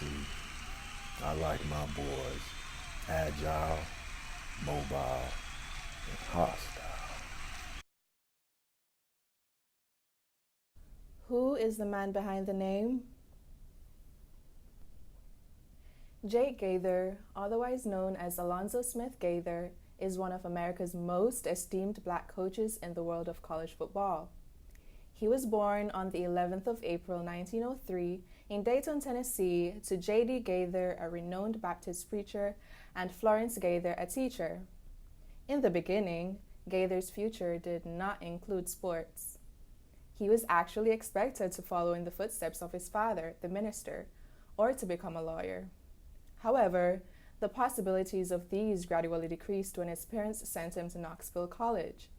See, I like my boys agile, mobile, and hostile. Who is the man behind the name? Jake Gaither, otherwise known as Alonzo Smith Gaither, is one of America's most esteemed black coaches in the world of college football. He was born on the 11th of April 1903 in Dayton, Tennessee, to J.D. Gaither, a renowned Baptist preacher, and Florence Gaither, a teacher. In the beginning, Gaither's future did not include sports. He was actually expected to follow in the footsteps of his father, the minister, or to become a lawyer. However, the possibilities of these gradually decreased when his parents sent him to Knoxville College.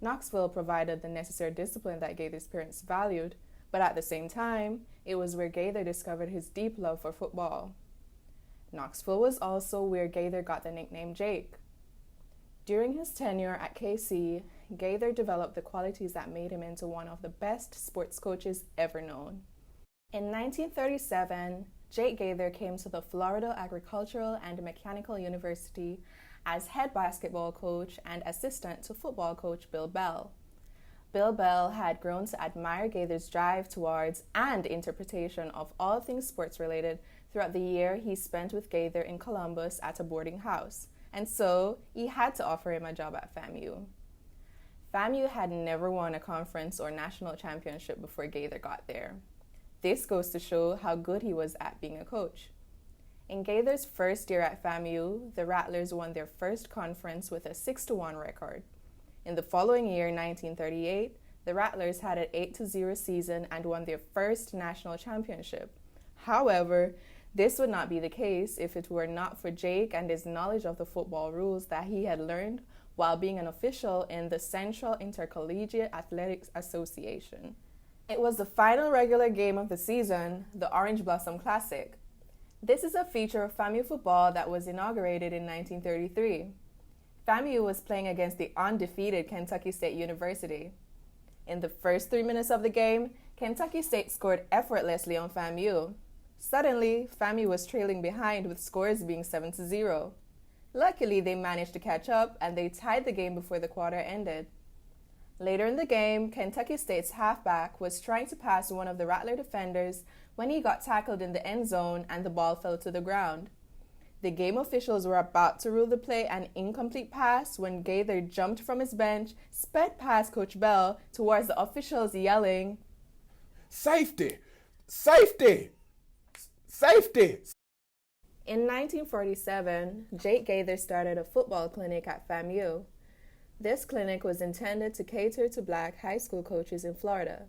Knoxville provided the necessary discipline that Gaither's parents valued, but at the same time, it was where Gaither discovered his deep love for football. Knoxville was also where Gaither got the nickname Jake. During his tenure at KC, Gaither developed the qualities that made him into one of the best sports coaches ever known. In 1937, Jake Gaither came to the Florida Agricultural and Mechanical University as head basketball coach and assistant to football coach Bill Bell. Bill Bell had grown to admire Gaither's drive towards and interpretation of all things sports related throughout the year he spent with Gaither in Columbus at a boarding house, and so he had to offer him a job at FAMU. FAMU had never won a conference or national championship before Gaither got there. This goes to show how good he was at being a coach. In Gaither's first year at FAMU, the Rattlers won their first conference with a 6-1 record. In the following year, 1938, the Rattlers had an 8-0 season and won their first national championship. However, this would not be the case if it were not for Jake and his knowledge of the football rules that he had learned while being an official in the Central Intercollegiate Athletics Association. It was the final regular game of the season, the Orange Blossom Classic. This is a feature of FAMU football that was inaugurated in 1933. FAMU was playing against the undefeated Kentucky State University. In the first 3 minutes of the game, Kentucky State scored effortlessly on FAMU. Suddenly, FAMU was trailing behind with scores being 7-0. Luckily, they managed to catch up and they tied the game before the quarter ended. Later in the game, Kentucky State's halfback was trying to pass one of the Rattler defenders when he got tackled in the end zone and the ball fell to the ground. The game officials were about to rule the play an incomplete pass when Gaither jumped from his bench, sped past Coach Bell towards the officials yelling, Safety! Safety! Safety! In 1947, Jake Gaither started a football clinic at FAMU. This clinic was intended to cater to black high school coaches in Florida.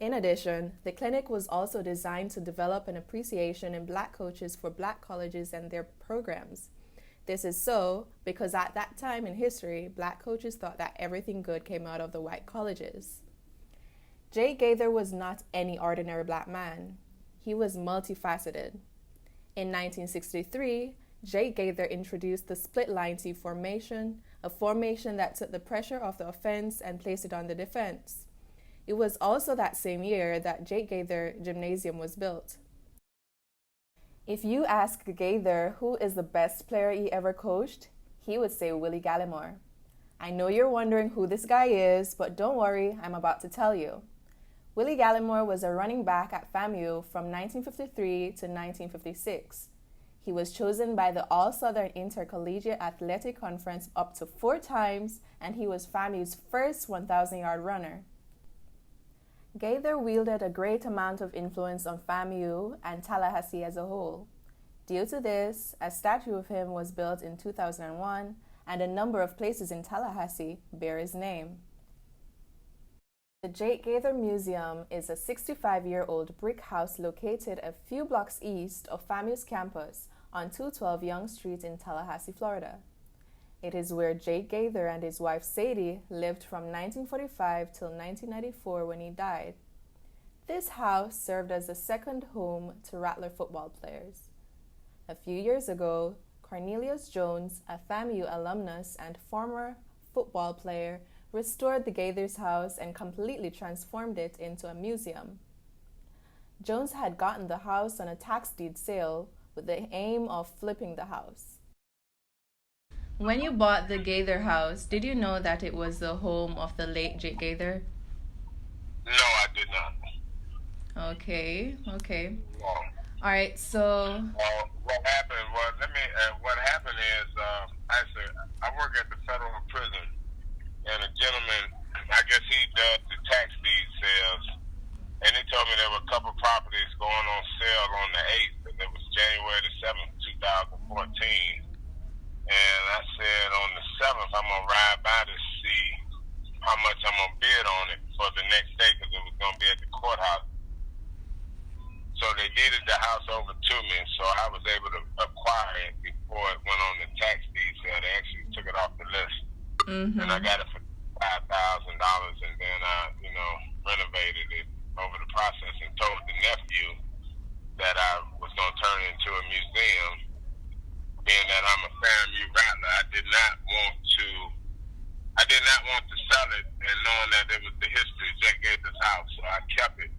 In addition, the clinic was also designed to develop an appreciation in black coaches for black colleges and their programs. This is so because at that time in history, black coaches thought that everything good came out of the white colleges. Jake Gaither was not any ordinary black man. He was multifaceted. In 1963, Jake Gaither introduced the split line T formation, a formation that took the pressure off the offense and placed it on the defense. It was also that same year that Jake Gaither Gymnasium was built. If you ask Gaither who is the best player he ever coached, he would say Willie Gallimore. I know you're wondering who this guy is, but don't worry, I'm about to tell you. Willie Gallimore was a running back at FAMU from 1953 to 1956. He was chosen by the All-Southern Intercollegiate Athletic Conference up to 4 times, and he was FAMU's first 1,000-yard runner. Gaither wielded a great amount of influence on FAMU and Tallahassee as a whole. Due to this, a statue of him was built in 2001, and a number of places in Tallahassee bear his name. The Jake Gaither Museum is a 65-year-old brick house located a few blocks east of FAMU's campus on 212 Young Street in Tallahassee, Florida. It is where Jake Gaither and his wife Sadie lived from 1945 till 1994 when he died. This house served as a second home to Rattler football players. A few years ago, Cornelius Jones, a FAMU alumnus and former football player, restored the Gaither's house and completely transformed it into a museum. Jones had gotten the house on a tax deed sale with the aim of flipping the house. When you bought the Gaither house, did you know that it was the home of the late Jake Gaither? No, I did not. Okay. No. All right, so What happened was, what happened is, I work at the federal prison, and a gentleman, I guess he does the tax deed sales, and he told me there were a couple properties going on sale on the 8th, and it was January the 7th, 2014. And I said on the 7th, I'm going to ride by to see how much I'm going to bid on it for the next day, because it was going to be at the courthouse. So they deeded the house over to me, so I was able to acquire it before it went on the tax deed sale. They actually took it off the list. And I got it for $5,000, and then I, renovated it over the process and told the nephew that I was going to turn it into a museum. Being that I'm a FAMU rattler, I did not want to sell it, and knowing that it was the history of Jake Gaither's house, so I kept it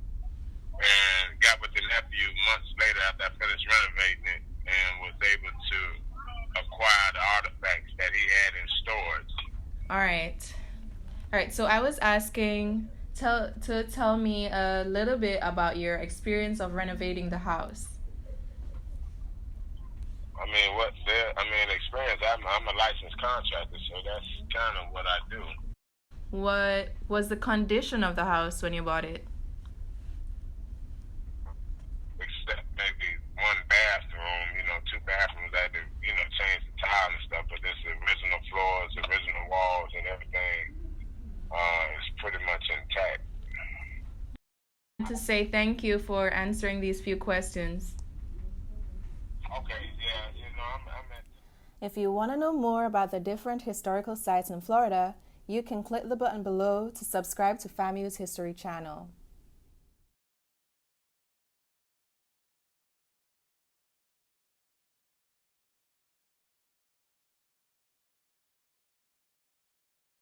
and got with the nephew months later after I finished renovating it, and was able to acquire the artifacts that he had in storage. All right. So I was asking to tell me a little bit about your experience of renovating the house. Experience. I'm a licensed contractor, so that's kind of what I do. What was the condition of the house when you bought it? Except maybe one bathroom, 2 bathrooms. I had to, change the tile and stuff, but this original floors, original walls, and everything is pretty much intact. To say thank you for answering these few questions. Okay, yeah, I'm at. If you want to know more about the different historical sites in Florida, you can click the button below to subscribe to FAMU's History channel.